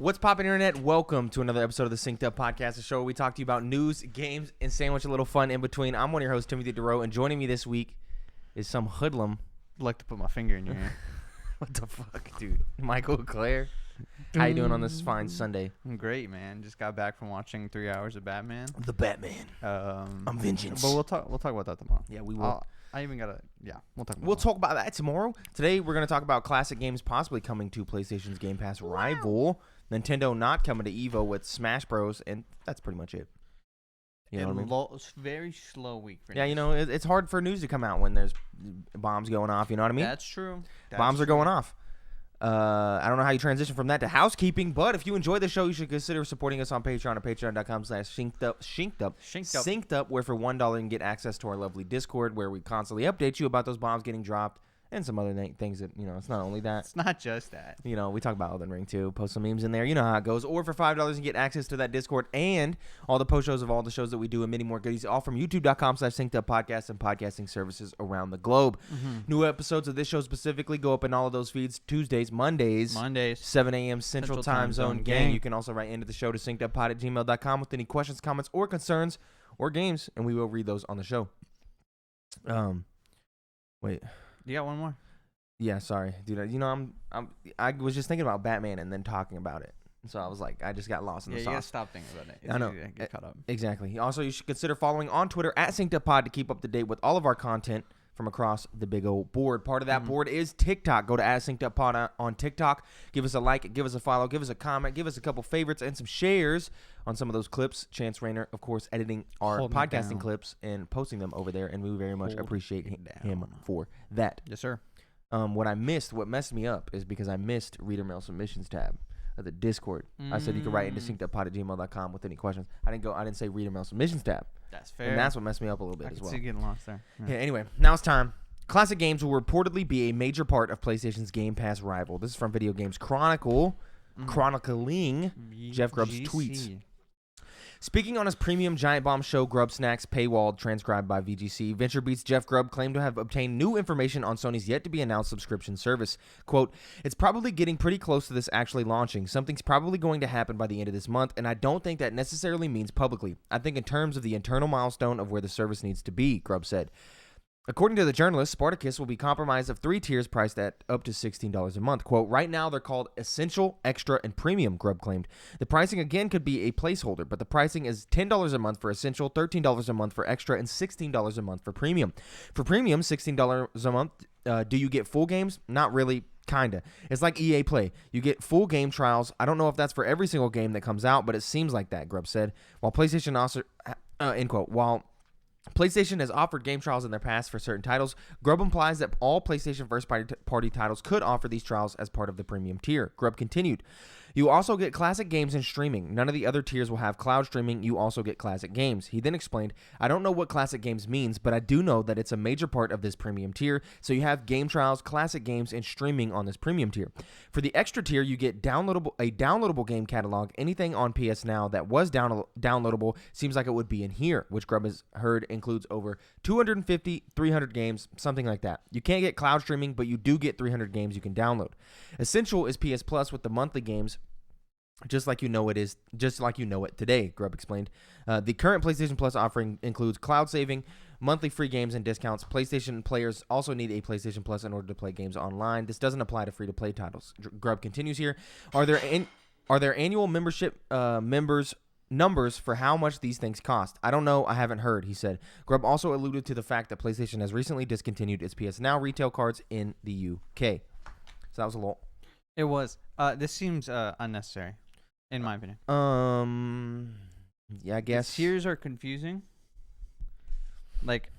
What's poppin', internet? Welcome to another episode of the Synced Up Podcast, a show where we talk to you about news, games, and sandwich a little fun in between. I'm one of your hosts, Timothy DeRoe, and joining me this week is some hoodlum. I'd like to put my finger in your ear. What the fuck, dude? Michael Claire. How you doing on this fine Sunday? I'm great, man. Just got back from watching 3 hours of Batman. The Batman. I'm vengeance. But we'll talk about that tomorrow. Yeah, we will. We'll Talk about that tomorrow. Today, we're going to talk about classic games possibly coming to PlayStation's Gamepass rival. Nintendo not coming to Evo with Smash Bros. And that's pretty much it. You know what I mean? It's very slow week for Yeah, news. you know, it's hard for news to come out when there's bombs going off. You know what I mean? That's true. Bombs are going off. I don't know how you transition from that to housekeeping, but if you enjoy the show, you should consider supporting us on Patreon at patreon.com/synced up, where for $1 you can get access to our lovely Discord, where we constantly update you about those bombs getting dropped and some other things that, you know, it's not only that. It's not just that. You know, we talk about Elden Ring too. Post some memes in there. You know how it goes. Or for $5, you get access to that Discord and all the post shows of all the shows that we do and many more goodies, all from youtube.com/synceduppodcast and podcasting services around the globe. New episodes of this show specifically go up in all of those feeds Tuesdays, Mondays, 7 a.m. Central Time Zone. Gang. You can also write into the show to synceduppod@gmail.com with any questions, comments, or concerns or games, and we will read those on the show. Wait. You got one more? Yeah, sorry, dude. You know, I was just thinking about Batman and then talking about it, so I was like, I just got lost in the sauce. You gotta stop thinking about it. I know. Get caught up. Exactly. Also, you should consider following on Twitter at synceduppod to keep up to date with all of our content from across the big old board. Part of that board is TikTok. Go to @synceduppod on TikTok. Give us a like, give us a follow, give us a comment, give us a couple favorites and some shares on some of those clips. Chance Rayner, of course, editing our podcasting clips and posting them over there, and we very much appreciate him for that. Yes, sir. What messed me up is because I missed Reader Mail Submissions tab of the Discord. I said you could write into synceduppod@gmail.com with any questions. I didn't say Reader Mail Submissions tab. That's fair. And that's what messed me up a little bit I as can well. see you getting lost there. Yeah, anyway, now it's time. Classic games will reportedly be a major part of PlayStation's Game Pass rival. This is from Video Games Chronicle, chronicling Jeff Grubb's tweets. Speaking on his premium Giant Bomb show, Grubb Snacks, paywalled, transcribed by VGC, VentureBeat's Jeff Grubb claimed to have obtained new information on Sony's yet-to-be-announced subscription service. Quote, "It's probably getting pretty close to this actually launching. Something's probably going to happen by the end of this month, and I don't think that necessarily means publicly. I think in terms of the internal milestone of where the service needs to be," Grubb said. According to the journalist, Spartacus will be comprised of 3 tiers priced at up to $16 a month. Quote, "Right now they're called Essential, Extra, and Premium," Grubb claimed. The pricing again could be a placeholder, but the pricing is $10 a month for Essential, $13 a month for Extra, and $16 a month for Premium. For Premium, $16 a month, do you get full games? Not really. Kinda. It's like EA Play. You get full game trials. I don't know if that's for every single game that comes out, but it seems like that, Grubb said. While PlayStation also, end quote, while PlayStation has offered game trials in their past for certain titles, Grubb implies that all PlayStation first-party titles could offer these trials as part of the premium tier. Grubb continued, "You also get classic games and streaming. None of the other tiers will have cloud streaming. You also get classic games." He then explained, "I don't know what classic games means, but I do know that it's a major part of this premium tier. So you have game trials, classic games, and streaming on this premium tier. For the extra tier, you get a downloadable game catalog. Anything on PS Now that was downloadable seems like it would be in here," which Grubb has heard includes over 250, 300 games, something like that. You can't get cloud streaming, but you do get 300 games you can download. Essential is PS Plus with the monthly games, just like you know it today, Grubb explained. The current PlayStation Plus offering includes cloud saving, monthly free games, and discounts. PlayStation players also need a PlayStation Plus in order to play games online. This doesn't apply to free-to-play titles. Grubb continues here. Are there annual membership numbers for how much these things cost? I don't know. I haven't heard," he said. Grubb also alluded to the fact that PlayStation has recently discontinued its PS Now retail cards in the UK. So that was a lot. It was. This seems unnecessary, in my opinion. Yeah, I guess. The tiers are confusing. Like,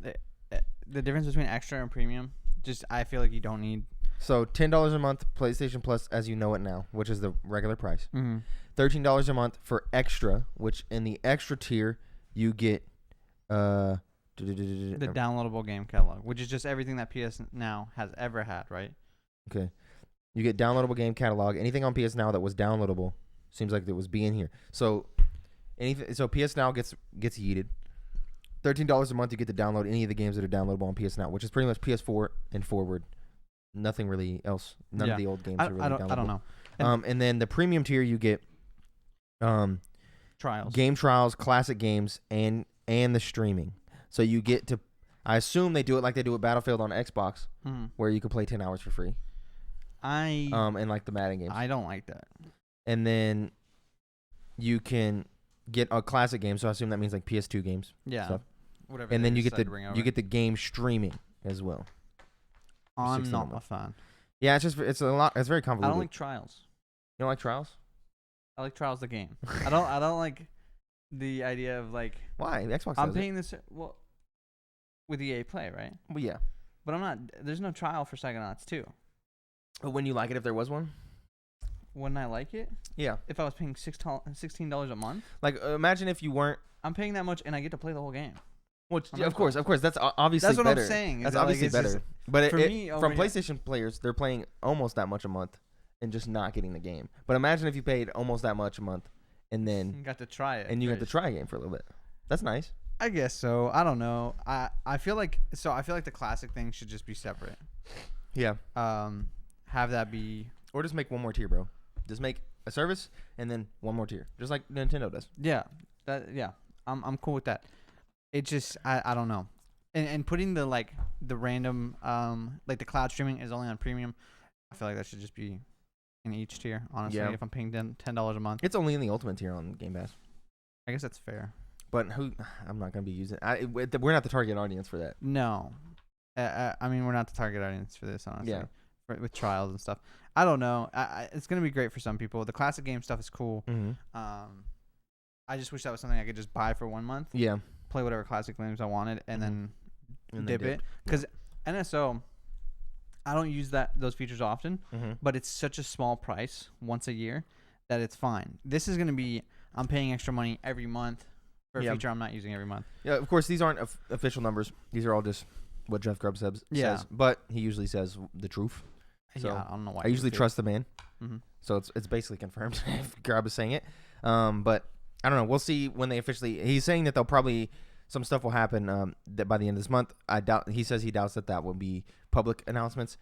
the difference between extra and premium, I feel like you don't need. So $10 a month PlayStation Plus as you know it now, which is the regular price. Mm-hmm. $13 a month for extra, which in the extra tier you get the downloadable game catalog, which is just everything that PS Now has ever had, right? Okay. You get downloadable game catalog. Anything on PS Now that was downloadable seems like it was being here. So PS Now gets yeeted. $13 a month, you get to download any of the games that are downloadable on PS Now, which is pretty much PS4 and forward. Nothing really else. None of the old games are really downloadable. I don't know. And then the premium tier, you get trials, game trials, classic games, and the streaming. So you get to, I assume they do it like they do with Battlefield on Xbox, where you can play 10 hours for free. And like the Madden games. I don't like that. And then you can get a classic game, so I assume that means like PS2 games. Yeah. Stuff. Whatever. And then you get the game streaming as well. I'm not a fan. Yeah, it's a lot. It's very convoluted. I don't like trials. You don't like trials? I like trials the game. I don't like the idea of like. Why? The Xbox. I'm paying this with EA Play, right? Well, yeah. But I'm not. There's no trial for Psychonauts 2. But when you like it, if there was one. Wouldn't I like it? Yeah. If I was paying $16 a month. Like, imagine if you weren't. I'm paying that much and I get to play the whole game. Well, yeah, of course. That's obviously that's what better. I'm saying. That's obviously better. But for me, from PlayStation players, they're playing almost that much a month and just not getting the game. But imagine if you paid almost that much a month and then you got to try it. And you got to try a game for a little bit. That's nice. I guess so. I don't know. I feel like the classic thing should just be separate. Yeah. Have that be, or just make one more tier, bro. Just make a service and then one more tier, just like Nintendo does. Yeah. I'm cool with that. It just I don't know. And putting the random like the cloud streaming is only on premium. I feel like that should just be in each tier, honestly. Yeah. If I'm paying $10 a month. It's only in the ultimate tier on Game Pass. I guess that's fair. But I'm not going to be using we're not the target audience for that. No. I mean, we're not the target audience for this, honestly. Yeah. With trials and stuff. I don't know. It's going to be great for some people. The classic game stuff is cool. Mm-hmm. I just wish that was something I could just buy for 1 month. Yeah. Play whatever classic games I wanted and then dip it. Because NSO, I don't use those features often, but it's such a small price once a year that it's fine. This is going to be, I'm paying extra money every month for a feature I'm not using every month. Yeah, of course, these aren't official numbers. These are all just what Jeff Grubb says. But he usually says the truth. So yeah, I don't know why. I usually trust the man. So it's basically confirmed if Grubb is saying it. But I don't know. We'll see when they officially. He's saying that they'll probably some stuff will happen that by the end of this month. I doubt. He says he doubts that will be public announcements.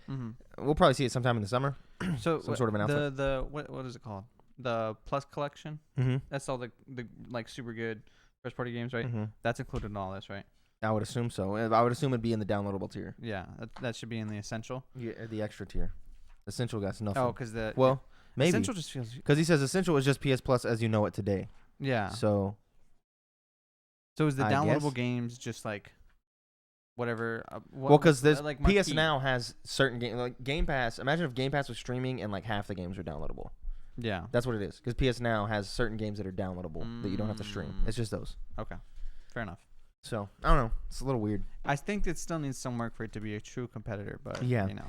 We'll probably see it sometime in the summer. So some sort of announcement. The what is it called? The Plus collection. That's all the like super good first party games, right? That's included in all this, right? I would assume so. I would assume it'd be in the downloadable tier. Yeah, that should be in the essential. Yeah, the extra tier. Essential got nothing. Oh, because maybe essential just feels because he says essential is just PS Plus as you know it today. Yeah. So is the downloadable games just like whatever? Because there's like PS Now has certain games like Game Pass. Imagine if Game Pass was streaming and like half the games are downloadable. Yeah, that's what it is. Because PS Now has certain games that are downloadable that you don't have to stream. It's just those. Okay, fair enough. So I don't know. It's a little weird. I think it still needs some work for it to be a true competitor, but yeah, you know.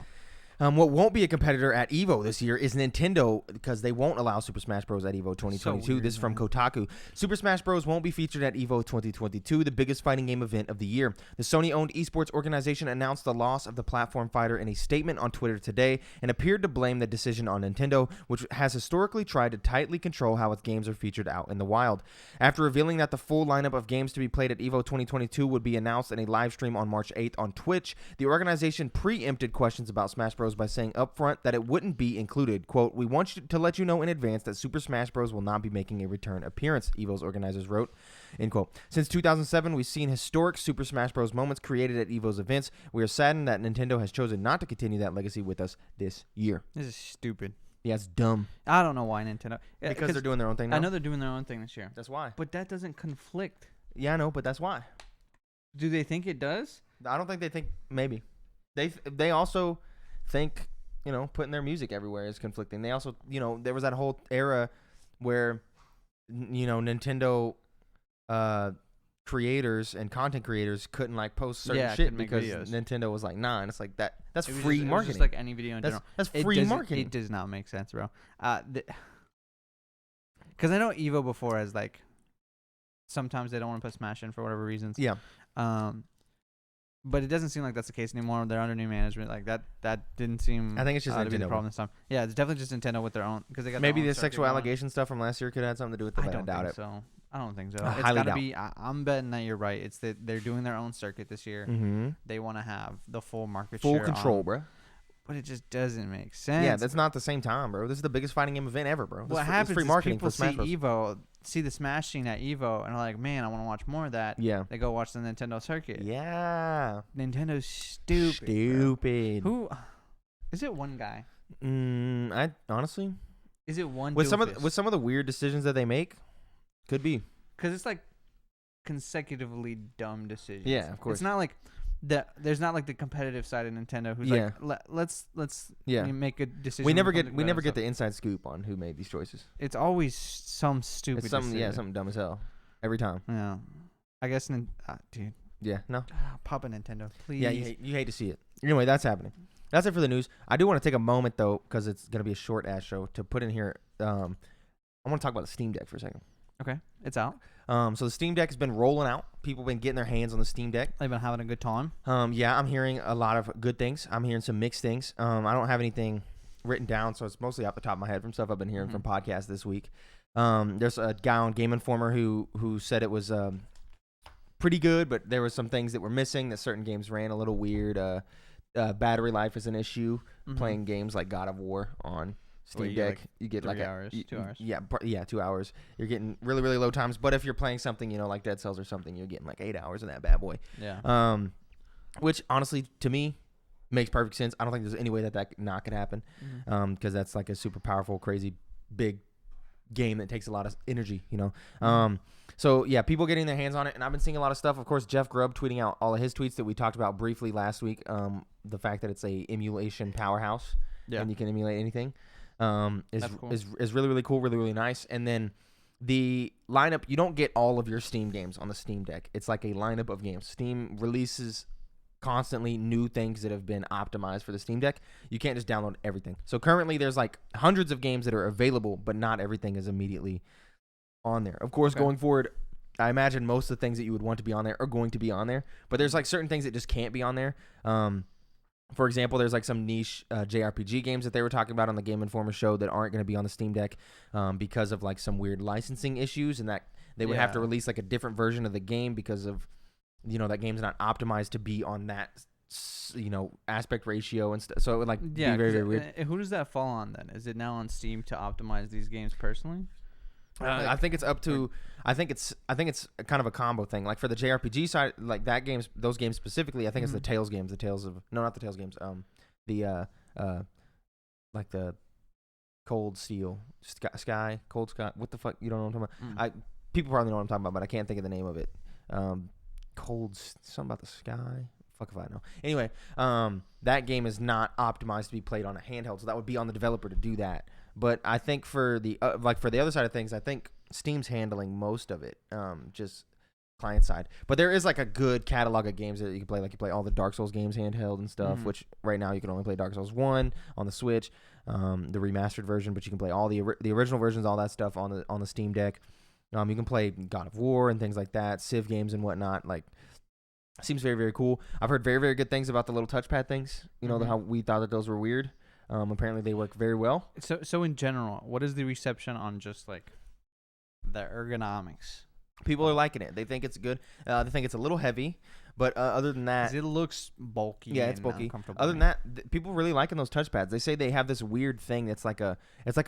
What won't be a competitor at EVO this year is Nintendo because they won't allow Super Smash Bros. At EVO 2022. So weird, this is from Kotaku. Super Smash Bros. Won't be featured at EVO 2022, the biggest fighting game event of the year. The Sony-owned esports organization announced the loss of the platform fighter in a statement on Twitter today and appeared to blame the decision on Nintendo, which has historically tried to tightly control how its games are featured out in the wild. After revealing that the full lineup of games to be played at EVO 2022 would be announced in a live stream on March 8th on Twitch, the organization preempted questions about Smash Bros. By saying upfront that it wouldn't be included. Quote, "We want to let you know in advance that Super Smash Bros. Will not be making a return appearance," EVO's organizers wrote. End quote. Since 2007, we've seen historic Super Smash Bros. Moments created at EVO's events. We are saddened that Nintendo has chosen not to continue that legacy with us this year. This is stupid. Yeah, it's dumb. I don't know why Nintendo. Because they're doing their own thing now. I know they're doing their own thing this year. That's why. But that doesn't conflict. Yeah, I know, but that's why. Do they think it does? I don't think they think. Maybe. They also think, putting their music everywhere is conflicting. They also, there was that whole era where, Nintendo creators and content creators couldn't post certain shit because Nintendo was like, nah, and it's like that's free marketing. It was just like any video in general. That's free marketing. It does not make sense, bro. Because I know Evo before has sometimes they don't want to put Smash in for whatever reasons. Yeah. But it doesn't seem like that's the case anymore. They're under new management. That didn't seem. I think it's just to be the problem this time. Yeah, it's definitely just Nintendo with their own because they got maybe the sexual allegation stuff from last year could have something to do with it. I doubt it. So I don't think so. I it's highly gotta doubt. be. I'm betting that you're right. It's that they're doing their own circuit this year. Mm-hmm. They want to have the full market full share. Full control, bro. but it just doesn't make sense. Yeah, that's not the same time, bro. This is the biggest fighting game event ever, bro. What happens is people see the Smash scene at Evo, and are like, man, I want to watch more of that. Yeah. They go watch the Nintendo circuit. Yeah. Nintendo's stupid. Stupid. Who? Is it one guy? I honestly. Is it one with some of the weird decisions that they make? Could be. Because it's like consecutively dumb decisions. Yeah, of course. It's not like there's not like the competitive side of Nintendo who's like, let's make a decision. We never get the inside scoop on who made these choices. It's always some stupid. It's something dumb as hell every time. Yeah, I guess, dude. Yeah, no. Pop a Nintendo, please. Yeah, you hate to see it. Anyway, that's happening. That's it for the news. I do want to take a moment though, because it's gonna be a short ass show, to put in here. I want to talk about the Steam Deck for a second. Okay, it's out. So the Steam Deck has been rolling out. People have been getting their hands on the Steam Deck. They've been having a good time. Yeah, I'm hearing a lot of good things. I'm hearing some mixed things. I don't have anything written down, so it's mostly off the top of my head from stuff I've been hearing from podcasts this week. There's a guy on Game Informer who said it was pretty good, but there were some things that were missing, that certain games ran a little weird. Battery life is an issue. Playing games like God of War on Steam Deck, you get 3 hours, 2 hours. Yeah, 2 hours. You're getting really, really low times. But if you're playing something, like Dead Cells or something, you're getting like 8 hours in that bad boy. Yeah. Which honestly, to me, makes perfect sense. I don't think there's any way that not could happen. Because that's like a super powerful, crazy, big game that takes a lot of energy. So yeah, people getting their hands on it, and I've been seeing a lot of stuff. Of course, Jeff Grubb tweeting out all of his tweets that we talked about briefly last week. The fact that it's a emulation powerhouse, and you can emulate anything. Is really, really cool, really, really nice. And then the lineup, you don't get all of your Steam games on the Steam Deck. It's like a lineup of games. Steam releases constantly new things that have been optimized for the Steam Deck. You can't just download everything. So currently there's like hundreds of games that are available, but not everything is immediately on there. Of course, going forward, I imagine most of the things that you would want to be on there are going to be on there, but there's like certain things that just can't be on there. For example, there's like some niche JRPG games that they were talking about on the Game Informer show that aren't going to be on the Steam Deck because of like some weird licensing issues, and that they would have to release like a different version of the game because of, that game's not optimized to be on that, aspect ratio and stuff. So it would like be very, very weird. Who does that fall on then? Is it now on Steam to optimize these games personally? I think it's up to. I think it's kind of a combo thing. Like for the JRPG side, like those games specifically, I think it's the Tales games. Not the Tales games. Like the Cold Steel Sky, Cold Sky. What the fuck? You don't know what I'm talking about? People probably know what I'm talking about, but I can't think of the name of it. Something about the sky. Fuck if I know. Anyway, that game is not optimized to be played on a handheld, so that would be on the developer to do that. But I think for the for the other side of things, I think Steam's handling most of it, just client side. But there is like a good catalog of games that you can play. Like you play all the Dark Souls games handheld and stuff, which right now you can only play Dark Souls 1 on the Switch, the remastered version. But you can play all the original versions, all that stuff on the Steam Deck. You can play God of War and things like that, Civ games and whatnot. Like, seems very, very cool. I've heard very, very good things about the little touchpad things. How we thought that those were weird. Apparently they work very well. So in general, what is the reception on just like the ergonomics? People are liking it. They think it's good. They think it's a little heavy, but other than that, it looks bulky. Yeah, it's bulky. Other than that, people really liking those touchpads. They say they have this weird thing that's like a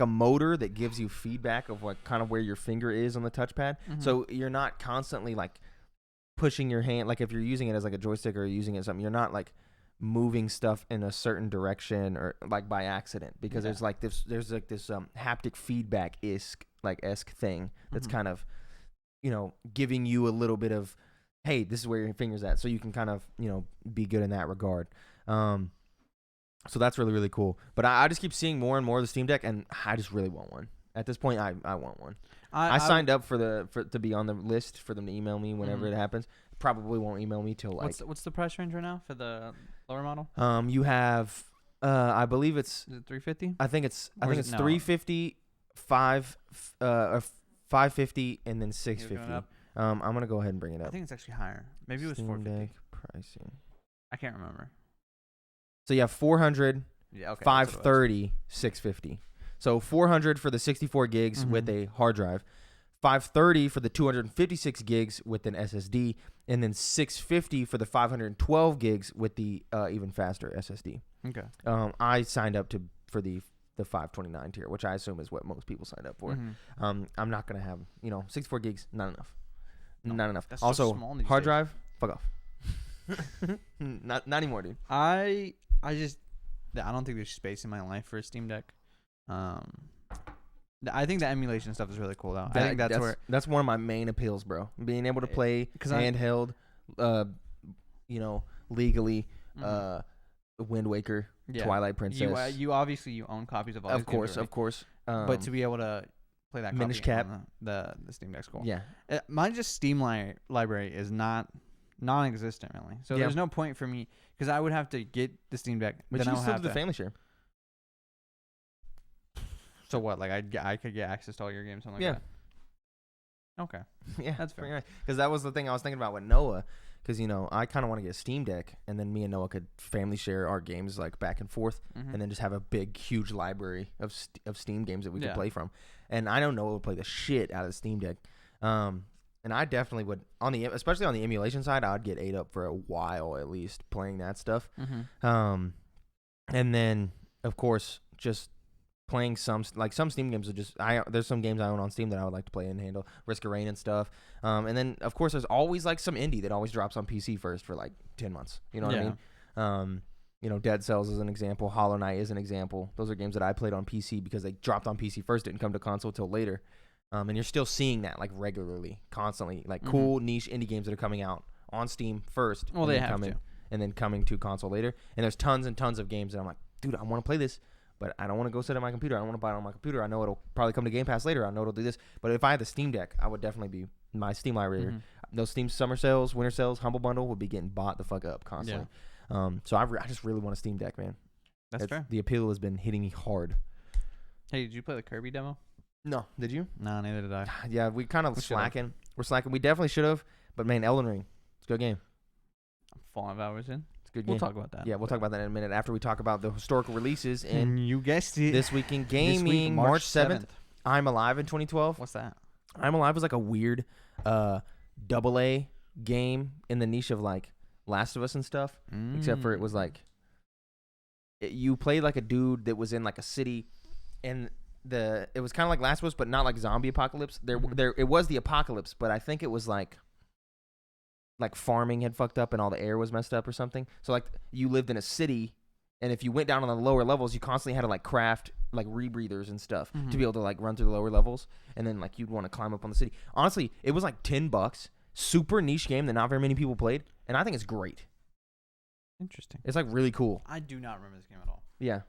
motor that gives you feedback of what kind of where your finger is on the touchpad. So you're not constantly like pushing your hand. Like if you're using it as like a joystick or using it as something, you're not like moving stuff in a certain direction or like by accident, because there's this haptic feedback esque thing that's kind of giving you a little bit of, hey, this is where your finger's at, so you can kind of be good in that regard. So that's really, really cool. But I just keep seeing more and more of the Steam Deck, and I just really want one. At this point, I want one. I signed up for to be on the list for them to email me whenever it happens. Probably won't email me till like. What's the price range right now for the lower model? You have, I believe it's. Is it 350? I think it's 350, 550, and then 650. I'm gonna go ahead and bring it up. I think it's actually higher. Maybe it was Steam 450. Deck pricing. I can't remember. So you have 400, yeah, okay, 530, 650. So 400 for the 64 gigs with a hard drive, 530 for the 256 gigs with an SSD, and then 650 for the 512 gigs with the even faster SSD. Okay. I signed up for the 529 tier, which I assume is what most people signed up for. Mm-hmm. I'm not gonna have 64 gigs, not enough. No, not enough. That's Also, so small these hard days. drive, fuck off. not anymore, dude. I don't think there's space in my life for a Steam Deck. I think the emulation stuff is really cool though. I think that's one of my main appeals, bro. Being able to play handheld, legally, Wind Waker, Twilight Princess. You obviously you own copies of all these games, of course. But to be able to play that Minish copy Cap. on the Steam Deck's cool. Yeah. My just Steam library is non-existent really. So there's no point for me because I would have to get the Steam Deck. But then you still do the family share. So what? Like I could get access to all your games, something like that. Okay. Yeah, that's fair. Because that was the thing I was thinking about with Noah. Because I kind of want to get a Steam Deck, and then me and Noah could family share our games like back and forth, and then just have a big, huge library of Steam games that we could play from. And I know Noah would play the shit out of the Steam Deck. And I definitely would especially on the emulation side. I'd get ate up for a while at least playing that stuff. And then of course just playing some Steam games are just there's some games I own on Steam that I would like to play and handle, Risk of Rain and stuff. And then of course there's always like some indie that always drops on PC first for like 10 months. You know what I mean? Dead Cells is an example. Hollow Knight is an example. Those are games that I played on PC because they dropped on PC first, didn't come to console till later. And you're still seeing that like regularly, constantly, like cool niche indie games that are coming out on Steam first. Well, they have to. And then coming to console later. And there's tons and tons of games that I'm like, dude, I want to play this, but I don't want to go sit on my computer. I don't want to buy it on my computer. I know it'll probably come to Gamepass later. I know it'll do this. But if I had the Steam Deck, I would definitely be my Steam library. Those Steam summer sales, winter sales, Humble Bundle would be getting bought the fuck up constantly. So I just really want a Steam Deck, man. That's fair. The appeal has been hitting me hard. Hey, did you play the Kirby demo? No, did you? No, neither did I. Yeah, we kind of slacking. We're slacking. We definitely should have, but man, Elden Ring, it's a good game. I'm 5 hours in. It's a good game. We'll talk about that. Yeah, we'll talk about that in a minute after we talk about the historical releases. And you guessed it. This week in gaming, March 7th, I'm Alive in 2012. What's that? I'm Alive was like a weird AA game in the niche of like Last of Us and stuff, except for it was like you played like a dude that was in like a city, and it was kind of like Last of Us, but not like zombie apocalypse. It was the apocalypse, but I think it was like farming had fucked up and all the air was messed up or something. So like you lived in a city, and if you went down on the lower levels, you constantly had to like craft like rebreathers and stuff to be able to like run through the lower levels, and then like you'd want to climb up on the city. Honestly, it was like $10, super niche game that not very many people played, and I think it's great. Interesting. It's like really cool. I do not remember this game at all. Yeah.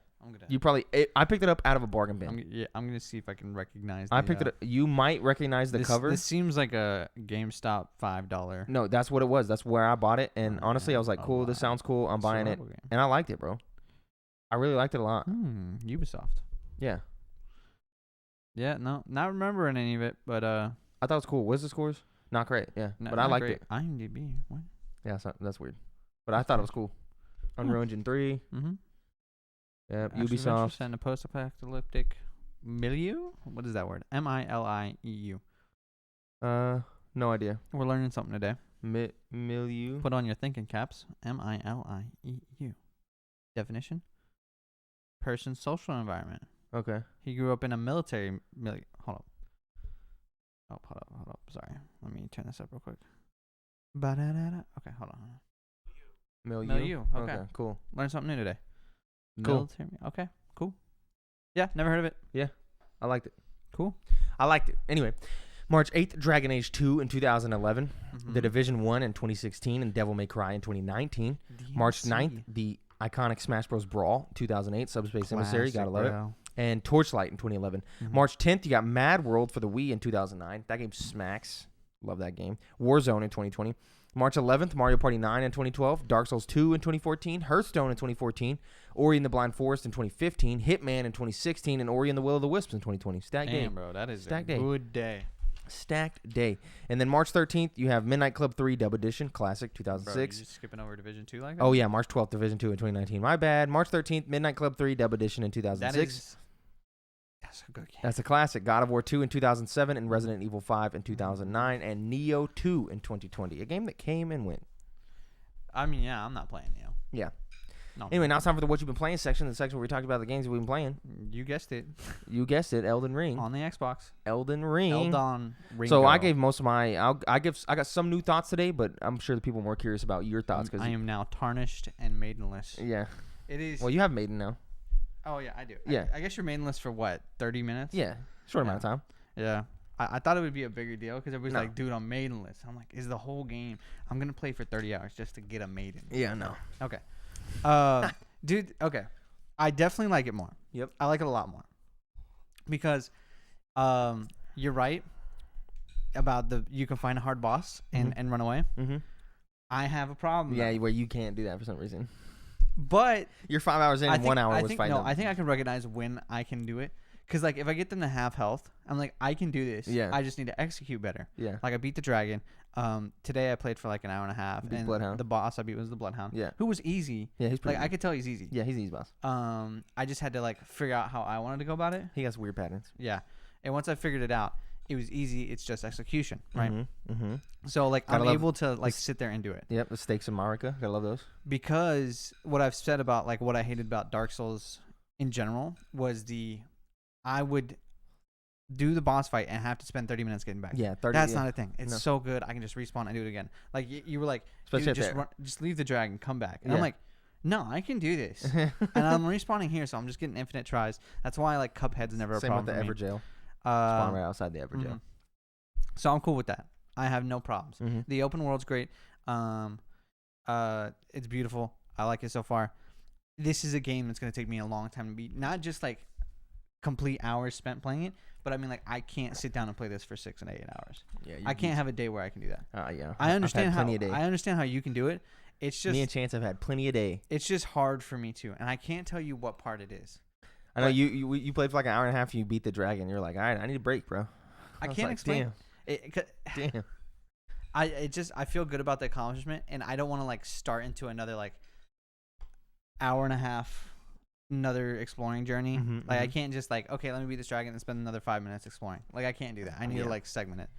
I picked it up out of a bargain bin. I'm gonna see if I can recognize. I picked it up. You might recognize the cover. This seems like a GameStop $5. No, that's what it was. That's where I bought it, and honestly, I was like, "Cool, this sounds cool. I'm buying it," and I liked it, bro. I really liked it a lot. Ubisoft. Yeah. Yeah. No, not remembering any of it, but I thought it was cool. What's the scores? Not great. Yeah, but I liked it. IMDb. What? Yeah, that's weird, but I thought it was cool. Unreal Engine 3. Yeah, Ubisoft. And a post-apocalyptic milieu. What is that word? MILIEU. No idea. We're learning something today. Milieu. Put on your thinking caps. MILIEU. Definition: person's social environment. Okay. He grew up in a military. Hold up. Oh, hold up. Sorry. Let me turn this up real quick. Okay, hold on. Milieu. Okay, cool. Learn something new today. Cool. Military. Okay, cool. Yeah, never heard of it. Yeah, I liked it. Cool. I liked it. Anyway, March 8th, Dragon Age 2 in 2011. The Division 1 in 2016 and Devil May Cry in 2019. March 9th, the iconic Smash Bros. Brawl 2008, Subspace Emissary, gotta love it. And Torchlight in 2011. March 10th, you got Mad World for the Wii in 2009. That game smacks. Love that game. Warzone in 2020. March 11th, Mario Party 9 in 2012, Dark Souls 2 in 2014, Hearthstone in 2014, Ori and the Blind Forest in 2015, Hitman in 2016, and Ori and the Will of the Wisps in 2020. Stacked day. Damn, bro, that is Stacked a day. good day. Stacked day. And then March 13th, you have Midnight Club 3 Dub Edition, Classic, 2006. Bro, you just skipping over Division 2 like that? Oh, yeah, March 12th, Division 2 in 2019. My bad. March 13th, Midnight Club 3 Dub Edition in 2006. That's a good game. That's a classic. God of War 2 in 2007 and Resident Evil 5 in 2009 and Neo 2 in 2020. A game that came and went. I mean, yeah, I'm not playing Neo. Yeah. No. Anyway, now it's time for the What You've Been Playing section, the section where we talked about the games that we've been playing. You guessed it. You guessed it, Elden Ring. On the Xbox. Elden Ring. Elden Ring. So I gave most of my. I got some new thoughts today, but I'm sure the people are more curious about your thoughts. I am now tarnished and maidenless. Yeah. It is. Well, you have Maiden now. Oh yeah, I do. Yeah. I guess you're maidenless for what? 30 minutes. Yeah. Short amount of time. Yeah. I thought it would be a bigger deal because everybody's No. like, dude, I'm maidenless. I'm like, is the whole game? I'm gonna play for 30 hours just to get a maiden. Yeah. No. Okay. Dude. Okay. I definitely like it more. Yep. I like it a lot more because, you're right about you can find a hard boss and run away. Mm-hmm. I have a problem. Yeah, where you can't do that for some reason. But You're 5 hours in, 1 hour was fighting. No, I think I can recognize when I can do it. Because, like, if I get them to half health, I'm like, I can do this. Yeah. I just need to execute better. Yeah. Like, I beat the dragon. Today I played for, like, an hour and a half. Beat and Bloodhound. the boss I beat was the Bloodhound. Yeah. Who was easy. Yeah, he's pretty Like, easy. I could tell he's easy. Yeah, he's an easy boss. I just had to, like, figure out how I wanted to go about it. He got some weird patterns. Yeah. And once I figured it out, it was easy. It's just execution, right? Mm-hmm. Mm-hmm. So, like, Gotta I'm love able to, like, sit there and do it. Yep, the stakes of Marika. Gotta love those. Because what I've said about, like, what I hated about Dark Souls in general was I would do the boss fight and have to spend 30 minutes getting back. Yeah, 30. That's yeah. not a thing. It's so good. I can just respawn and do it again. Like, you were like, Especially dude, just leave the dragon, come back. And I'm Yeah. like, no, I can do this. And I'm respawning here, so I'm just getting infinite tries. That's why, like, Cuphead's never a Same with problem the for me. Everjail. Spawn right outside the Mm-hmm. Everjail. So I'm cool with that. I have no problems. Mm-hmm. The open world's great. It's beautiful. I like it so far. This is a game that's going to take me a long time to beat. Not just, like, complete hours spent playing it, but I mean, like, I can't sit down and play this for 6 and 8 hours. Yeah, I can't have a day where I can do that. Yeah. I understand how plenty of day. I understand how you can do it. It's just Me and Chance have had plenty of day. It's just hard for me to, and I can't tell you what part it is. I know you played for like an hour and a half. And you beat the dragon. You're like, all right, I need a break, bro. I can't explain. Damn. I feel good about the accomplishment, and I don't want to, like, start into another, like, hour and a half, another exploring journey. I can't just, like, okay, let me beat this dragon and spend another 5 minutes exploring. Like, I can't do that. I need to, like, segment it.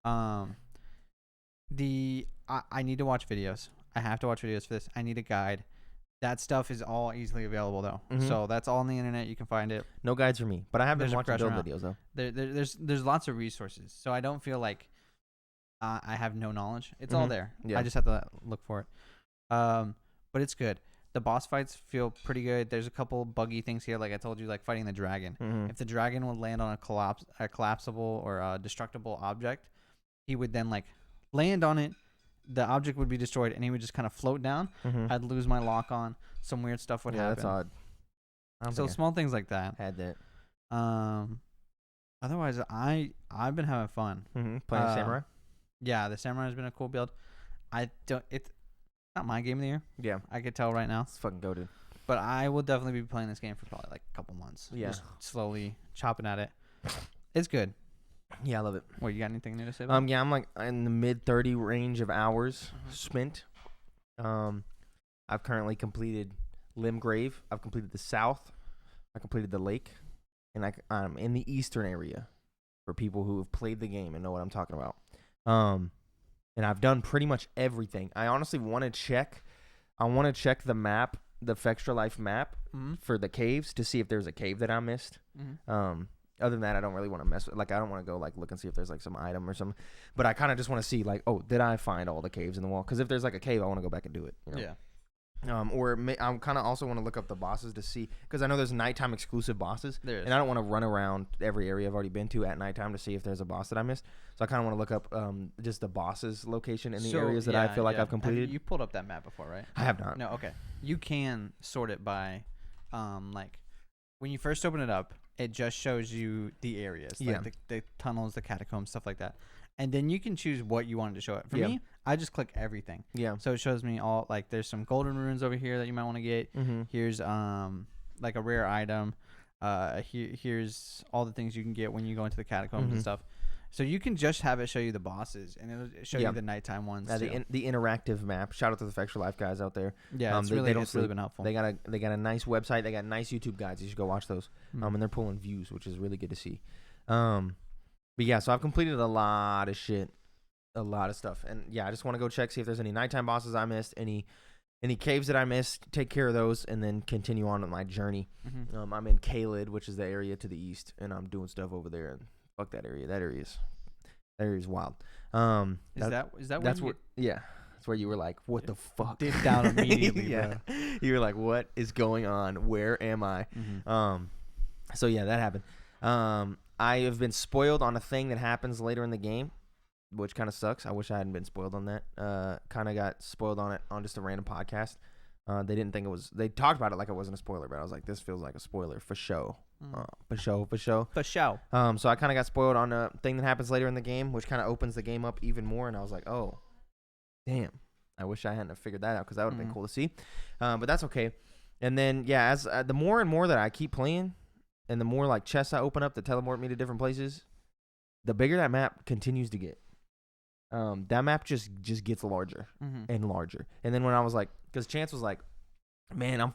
I need to watch videos. I have to watch videos for this. I need a guide. That stuff is all easily available, though. So that's all on the internet. You can find it. No guides for me, but I have been watching build around. videos though. There's lots of resources, so I don't feel like I have no knowledge. It's all there. Yeah. I just have to look for it. But it's good. The boss fights feel pretty good. There's a couple buggy things here, like I told you, like fighting the dragon. If the dragon would land on a collapsible or a destructible object, he would then, like, land on it. The object would be destroyed, and he would just kind of float down. I'd lose my lock on. Some weird stuff would happen. Yeah, that's odd. So small things like that. Had that. Otherwise, I've been having fun. Playing Samurai. Yeah, the Samurai has been a cool build. It's not my game of the year. Yeah, I could tell right now. it's fucking goated. But I will definitely be playing this game for probably like a couple months. Yeah, just slowly chopping at it. It's good. Yeah, I love it. What, you got anything new to say about it? Yeah, I'm like in the mid 30 range of hours spent. I've currently completed Limgrave. I've completed the south. I completed the lake, and I'm in the eastern area for people who have played the game and know what I'm talking about. And I've done pretty much everything. I honestly want to check. I want to check the map, the Fextra Life map for the caves to see if there's a cave that I missed. Other than that, I don't really want to mess with, like, I don't want to go, like, look and see if there's, like, some item or something. But I kind of just want to see, like, oh, did I find all the caves in the wall? Because if there's, like, a cave, I want to go back and do it. You know? Yeah. I'm kind of also want to look up the bosses to see, because I know there's nighttime exclusive bosses. There is. And I don't want to run around every area I've already been to at nighttime to see if there's a boss that I missed. So I kind of want to look up just the boss's location in the areas that I feel like I've completed. You pulled up that map before, right? I have not. No, okay. You can sort it by, like, when you first open it up, it just shows you the areas, like the tunnels, the catacombs, stuff like that. And then you can choose what you wanted to show it. For me, I just click everything. Yeah. So it shows me all, like, there's some golden runes over here that you might want to get. Here's like a rare item. Here's all the things you can get when you go into the catacombs and stuff. So you can just have it show you the bosses, and it'll show you the nighttime ones. The interactive map. Shout out to the Fextra Life guys out there. Yeah, it's really been helpful. They got a nice website. They got nice YouTube guides. You should go watch those. And they're pulling views, which is really good to see. But yeah, so I've completed a lot of shit, a lot of stuff, and yeah, I just want to go check, see if there's any nighttime bosses I missed, any any caves that I missed, take care of those, and then continue on with my journey. Mm-hmm. I'm in Kaled, which is the area to the east, and I'm doing stuff over there. And fuck that area. That area is wild. Is that that's where that's where you were like, what the fuck? Dip down immediately, yeah. Bro. You were like, what is going on? Where am I? Mm-hmm. So yeah, that happened. I have been spoiled on a thing that happens later in the game, which kind of sucks. I wish I hadn't been spoiled on that. Kind of got spoiled on it on just a random podcast. They didn't think it was. They talked about it like it wasn't a spoiler, but I was like, this feels like a spoiler for show. For show. For show. So I kind of got spoiled on a thing that happens later in the game, which kind of opens the game up even more. And I was like, oh, damn. I wish I hadn't have figured that out because that would have been cool to see. But that's okay. And then yeah, as the more and more that I keep playing, and the more like chests I open up that teleport me to different places, the bigger that map continues to get. That map just gets larger and larger. And then when I was like, because Chance was like, man,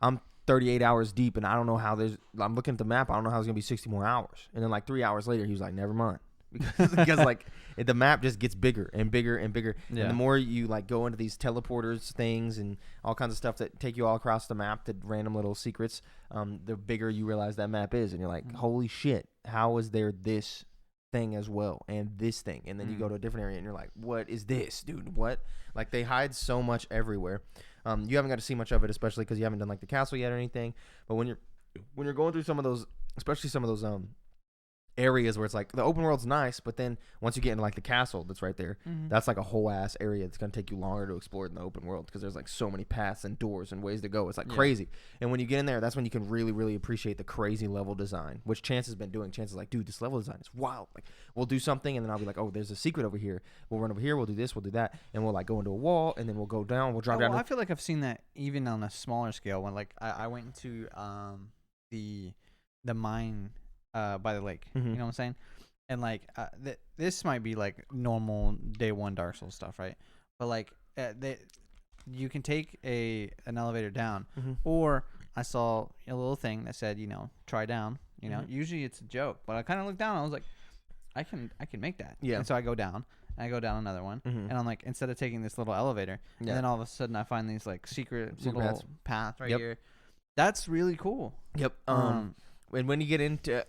I'm 38 hours deep, and I don't know how I'm looking at the map, I don't know how it's gonna be 60 more hours. And then like 3 hours later, he was like, never mind, because like the map just gets bigger and bigger and bigger. Yeah. And the more you like go into these teleporters things and all kinds of stuff that take you all across the map, the random little secrets, the bigger you realize that map is, and you're like, holy shit, how is there this thing as well and this thing? And then you go to a different area and you're like, what is this, dude? What? Like, they hide so much everywhere. You haven't got to see much of it, especially because you haven't done like the castle yet or anything. But when you're going through some of those, especially some of those areas where it's like the open world's nice, but then once you get into like the castle that's right there, that's like a whole ass area that's gonna take you longer to explore than the open world, because there's like so many paths and doors and ways to go. It's like crazy. And when you get in there, that's when you can really, really appreciate the crazy level design, which Chance has been doing. Chance is like, dude, this level design is wild. Like, we'll do something and then I'll be like, oh, there's a secret over here. We'll run over here. We'll do this. We'll do that. And we'll like go into a wall and then we'll go down. We'll drop down. I feel like I've seen that even on a smaller scale when like I went into the mine by the lake. You know what I'm saying? And like this might be like normal day one Dark Souls stuff, right? But like you can take an elevator down, or I saw a little thing that said, try down. Usually it's a joke, but I kind of looked down. And I was like, I can make that. Yeah. And so I go down. And I go down another one, and I'm like, instead of taking this little elevator, and then all of a sudden I find these like secret little path right here. That's really cool. Yep. And when you get into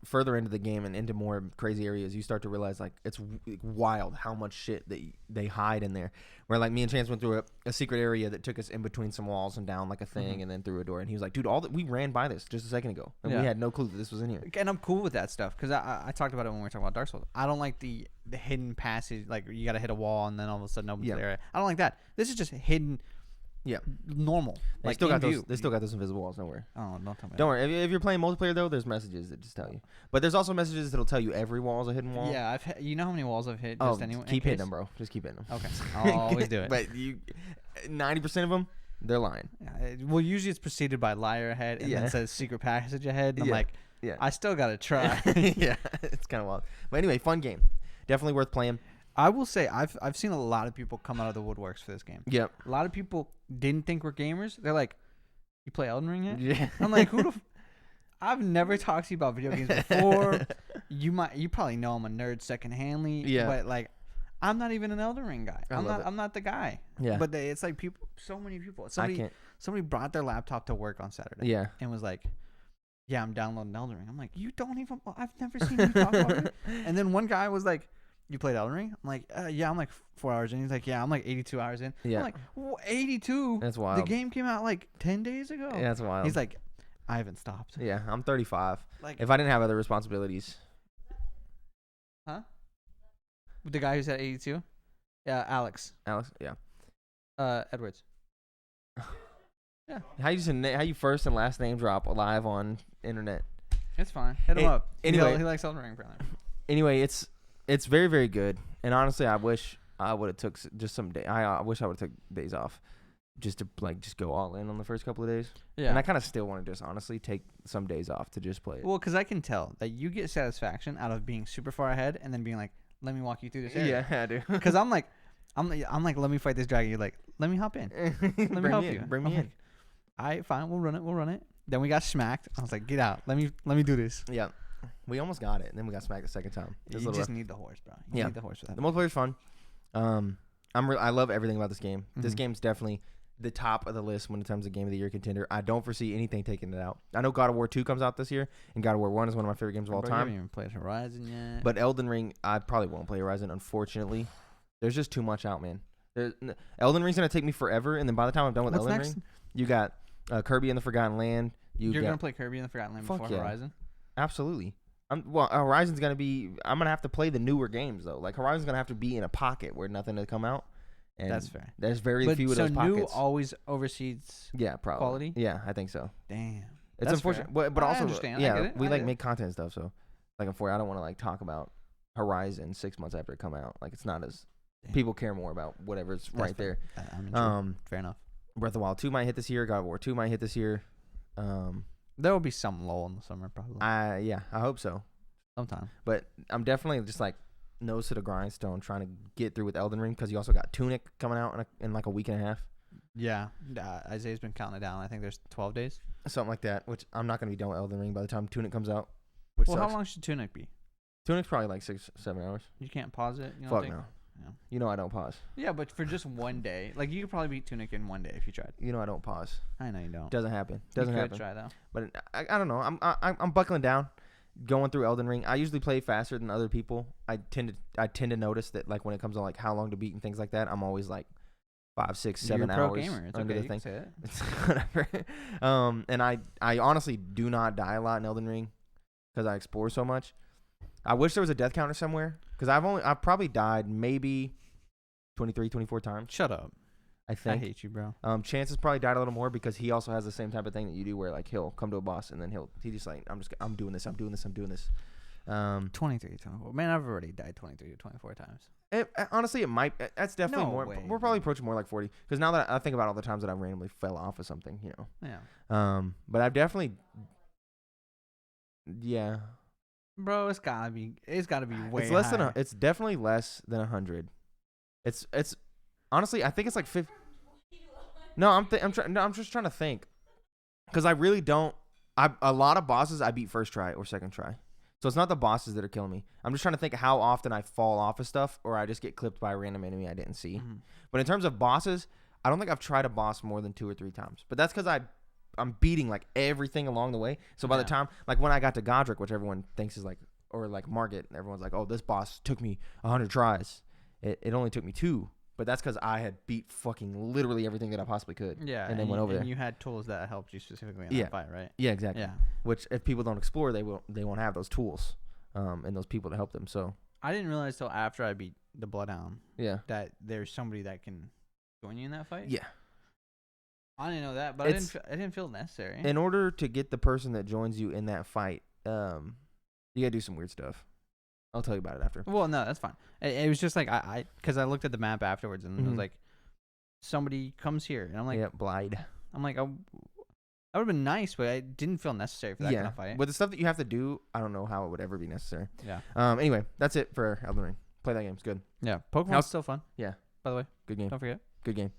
further into the game and into more crazy areas, you start to realize like it's wild how much shit they hide in there. Where like me and Chance went through a secret area that took us in between some walls and down like a thing, and then through a door. And he was like, "Dude, we ran by this just a second ago, and we had no clue that this was in here." And I'm cool with that stuff because I talked about it when we were talking about Dark Souls. I don't like the hidden passage, like you got to hit a wall and then all of a sudden opens the area. I don't like that. This is just hidden. Yeah, normal. They still got those. They still got those invisible walls. Don't worry. Oh, don't tell me. Don't worry. If you're playing multiplayer though, there's messages that just tell you. But there's also messages that'll tell you every wall is a hidden wall. Yeah, you know how many walls I've hit? Just anyway. Keep hitting them, bro. Just keep hitting them. Okay, I'll always do it. But 90% of them, they're lying. Well, usually it's preceded by liar ahead, and then it says secret passage ahead. And I'm like, I still gotta try. Yeah, it's kind of wild. But anyway, fun game. Definitely worth playing. I will say I've seen a lot of people come out of the woodworks for this game. Yep. A lot of people didn't think we're gamers. They're like, "You play Elden Ring yet?" Yeah. I'm like, I've never talked to you about video games before. You probably know I'm a nerd secondhandly. Yeah. But like, I'm not even an Elden Ring guy. I'm not the guy. Yeah. But it's like so many people. Somebody brought their laptop to work on Saturday. Yeah. And was like, "Yeah, I'm downloading Elden Ring." I'm like, "You don't even. I've never seen you talk about it." And then one guy was like, "You played Elden Ring?" I'm like, "Yeah, I'm like 4 hours in." He's like, "Yeah, I'm like 82 hours in." Yeah. I'm like, 82? That's wild. The game came out like 10 days ago. Yeah, that's wild. He's like, "I haven't stopped." Yeah, I'm 35. Like, if I didn't have other responsibilities. Huh? The guy who said 82? Yeah, Alex, yeah. Edwards. Yeah. How you first and last name drop live on internet? It's fine. Hit him up. Anyway, he likes Elden Ring apparently. Anyway, it's very, very good. And honestly, I wish I would have took just some day. I wish I would have took days off just to just go all in on the first couple of days. Yeah. And I kind of still want to just honestly take some days off to just play it. Well, because I can tell that you get satisfaction out of being super far ahead and then being like, "Let me walk you through this area." Yeah, I do. Because I'm like, let me fight this dragon. You're like, let me hop in. Let me help you. Bring me in. Like, all right, fine. We'll run it. Then we got smacked. I was like, get out. Let me do this. Yeah. We almost got it, and then we got smacked the second time. You just need the horse, bro. You need the horse for that. The multiplayer's fun. I love everything about this game. Mm-hmm. This game's definitely the top of the list when it comes to Game of the Year contender. I don't foresee anything taking it out. I know God of War 2 comes out this year, and God of War 1 is one of my favorite games of all time. I haven't even played Horizon yet. But Elden Ring, I probably won't play Horizon, unfortunately. There's just too much out, man. Elden Ring's going to take me forever, and then by the time I'm done with Elden Ring, you got Kirby and the Forgotten Land. You're going to play Kirby and the Forgotten Land before Horizon? Absolutely. Horizon's going to be... I'm going to have to play the newer games, though. Like, Horizon's going to have to be in a pocket where nothing to come out. And that's fair. There's very few of those pockets. So new always oversees quality? Yeah, I think so. Damn. It's unfortunate. But also, I understand. yeah, I get it. we make content and stuff, so like I don't want to like talk about Horizon 6 months after it come out. Like it's not as people care more about whatever's right there. Fair enough. Breath of the Wild 2 might hit this year. God of War 2 might hit this year. There will be some lull in the summer probably. I hope so. Sometime. But I'm definitely just like nose to the grindstone trying to get through with Elden Ring because you also got Tunic coming out in like a week and a half. Yeah. Isaiah's been counting it down. I think there's 12 days. Something like that, which I'm not going to be done with Elden Ring by the time Tunic comes out. Well, how long should Tunic be? Tunic's probably like 6-7 hours. You can't pause it? Fuck no. Yeah. You know I don't pause. Yeah, but for just one day. Like, you could probably beat Tunic in one day if you tried. You know I don't pause. I know you don't. Doesn't happen. You could try, though. But I don't know. I'm buckling down, going through Elden Ring. I usually play faster than other people. I tend to notice that, like, when it comes to, like, how long to beat and things like that, I'm always, like, 5, 6, 7 You're a hours. pro gamer. It's under okay. the thing. You can say it. It's whatever. And I honestly do not die a lot in Elden Ring because I explore so much. I wish there was a death counter somewhere because I've probably died maybe 23, 24 times. Shut up. I think. I hate you, bro. Chance has probably died a little more because he also has the same type of thing that you do where like he'll come to a boss and then he just like I'm doing this. 23, 24. Man, I've already died 23 to 24 times. Honestly, it might. That's definitely more. Way, we're probably approaching more like 40 because now that I think about all the times that I randomly fell off of something, you know. Yeah. But I've definitely. Yeah. Bro, it's gotta be way. It's less high. than it's definitely less than 100. It's honestly I think it's like 50. No, I'm just trying to think because I really don't. A lot of bosses I beat first try or second try. So it's not the bosses that are killing me. I'm just trying to think how often I fall off of stuff or I just get clipped by a random enemy I didn't see. Mm-hmm. But in terms of bosses, I don't think I've tried a boss more than 2 or 3 times. But that's because I'm beating like everything along the way. So by the time, like when I got to Godric, which everyone thinks is like, or like Margit, everyone's like, oh, this boss took me 100 tries. It only took me 2. But that's because I had beat fucking literally everything that I possibly could. Yeah. And then went over there. And you had tools that helped you specifically in that fight, right? Yeah, exactly. Yeah. Which if people don't explore, they won't have those tools and those people to help them. So I didn't realize till after I beat the Bloodhound that there's somebody that can join you in that fight. Yeah. I didn't know that, but I didn't feel necessary. In order to get the person that joins you in that fight, you gotta do some weird stuff. I'll tell you about it after. Well, no, that's fine. It was just like because I looked at the map afterwards and it was like somebody comes here and I'm like, Blide. I'm like, oh, that would have been nice, but I didn't feel necessary for that kind of fight. But the stuff that you have to do, I don't know how it would ever be necessary. Yeah. Anyway, that's it for Elden Ring. Play that game. It's good. Yeah. Pokemon's still fun. Yeah. By the way, good game. Don't forget. Good game.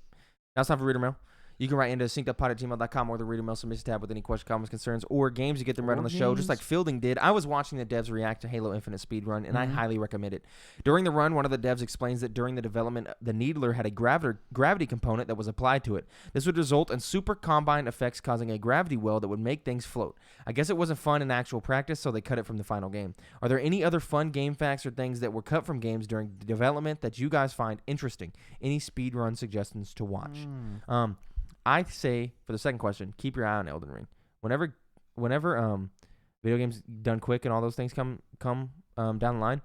Now it's time for Reader Mail. You can write into synceduppod@gmail.com or the Reader Mail submission tab with any questions, comments, concerns, or games. You get them right on the show, just like Fielding did. I was watching the devs react to Halo Infinite speedrun, and I highly recommend it. During the run, one of the devs explains that during the development, the Needler had a gravity component that was applied to it. This would result in super combined effects causing a gravity well that would make things float. I guess it wasn't fun in actual practice, so they cut it from the final game. Are there any other fun game facts or things that were cut from games during development that you guys find interesting? Any speedrun suggestions to watch? I say for the second question, keep your eye on Elden Ring. Whenever video games done quick and all those things come down the line,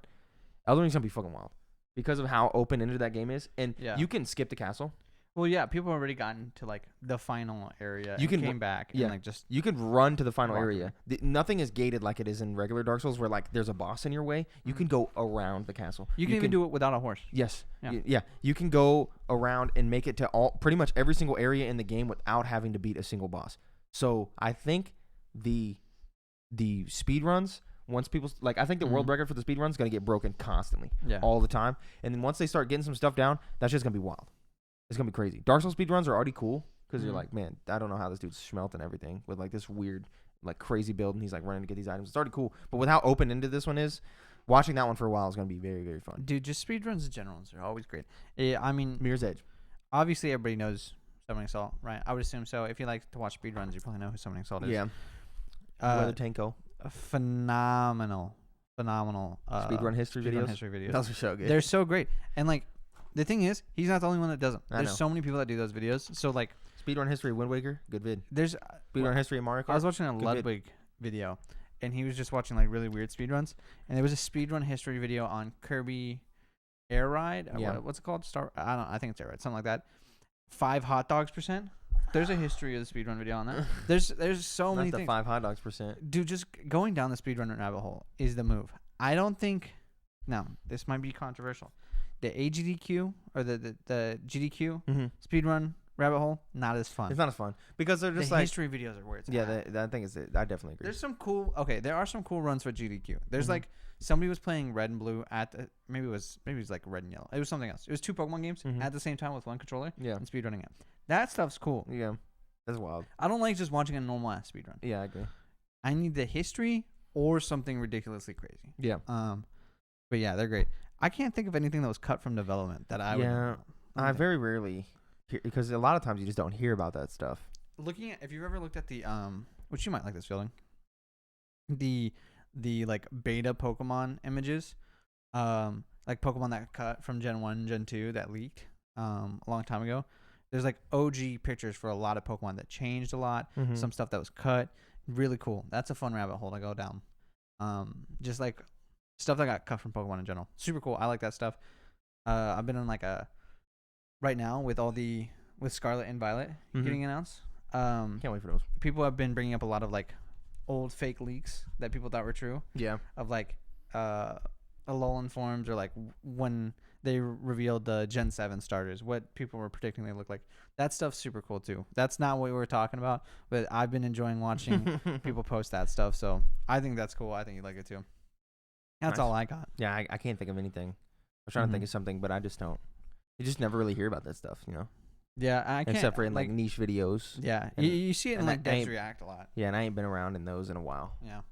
Elden Ring's gonna be fucking wild because of how open ended that game is, and you can skip the castle. Well, yeah, people have already gotten to like the final area. You came back. And, like, just you can run to the final area. Nothing is gated like it is in regular Dark Souls, where like there's a boss in your way. You can go around the castle. You can even do it without a horse. Yes. Yeah. You can go around and make it to pretty much every single area in the game without having to beat a single boss. So I think the speed runs. Once people I think the world record for the speed run is gonna get broken constantly, all the time. And then once they start getting some stuff down, that's just gonna be wild. It's going to be crazy. Dark Souls speedruns are already cool because you're like, man, I don't know how this dude's smelting everything with like this weird, like crazy build, and he's like running to get these items. It's already cool. But with how open-ended this one is, watching that one for a while is going to be very, very fun. Dude, just speedruns in general are always great. I mean, Mirror's Edge. Obviously, everybody knows Summoning Salt, right? I would assume so. If you like to watch speedruns, you probably know who Summoning Salt is. Yeah. Weather Tanko. Phenomenal Speedrun history videos. Those are so good. They're so great. And like, the thing is, he's not the only one that does them. I There's know. so many people that do those videos. So like, Speedrun history of Wind Waker, good vid. there's Speedrun history of Mario Kart. I was watching a Ludwig video, and he was just watching like really weird speedruns. And there was a speedrun history video on Kirby Air Ride. Yeah. What's it called? I think it's Air Ride, something like that. 5 hot dogs %. There's a history of the speedrun video on that. There's so many Not the things. 5 hot dogs %. Dude, just going down the speedrun rabbit hole is the move. I don't think. Now, this might be controversial. The AGDQ or the GDQ speedrun rabbit hole, not as fun. It's not as fun because they're just the like history videos are where it's yeah. at. I think it's. I definitely agree. There's some cool. Okay, there are some cool runs for GDQ. There's like somebody was playing red and blue at the, maybe it was like red and yellow. It was something else. It was 2 Pokemon games at the same time with one controller. Yeah, and speedrunning it. That stuff's cool. Yeah, that's wild. I don't like just watching a normal ass speedrun. Yeah, I agree. I need the history or something ridiculously crazy. Yeah. But yeah, they're great. I can't think of anything that was cut from development that I would. Yeah, I very rarely hear, because a lot of times you just don't hear about that stuff. Looking at, if you've ever looked at the which you might like this feeling, the like beta Pokemon images, like Pokemon that cut from Gen 1, Gen 2 that leaked a long time ago. There's like OG pictures for a lot of Pokemon that changed a lot. Some stuff that was cut. Really cool. That's a fun rabbit hole to go down. Just like stuff that got cut from Pokemon in general. Super cool. I like that stuff. I've been on like a right now with Scarlet and Violet getting announced. Can't wait for those. People have been bringing up a lot of like old fake leaks that people thought were true. Yeah. Of like Alolan forms or like when they revealed the Gen 7 starters, what people were predicting they look like. That stuff's super cool too. That's not what we were talking about, but I've been enjoying watching people post that stuff. So I think that's cool. I think you like it too. That's all I got. Yeah, I can't think of anything. I'm trying to think of something, but I just don't. You just never really hear about that stuff, you know? Yeah, I can't. Except for in like niche videos. Yeah, and, you see it in like Devs React a lot. Yeah, and I ain't been around in those in a while. Yeah.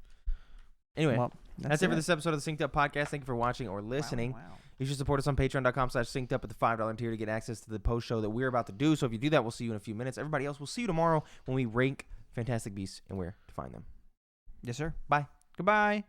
Anyway, well, that's it for this episode of the Synced Up Podcast. Thank you for watching or listening. Wow. You should support us on patreon.com/synced up at the $5 tier to get access to the post show that we're about to do. So if you do that, we'll see you in a few minutes. Everybody else, we'll see you tomorrow when we rank Fantastic Beasts and where to find them. Yes, sir. Bye. Goodbye.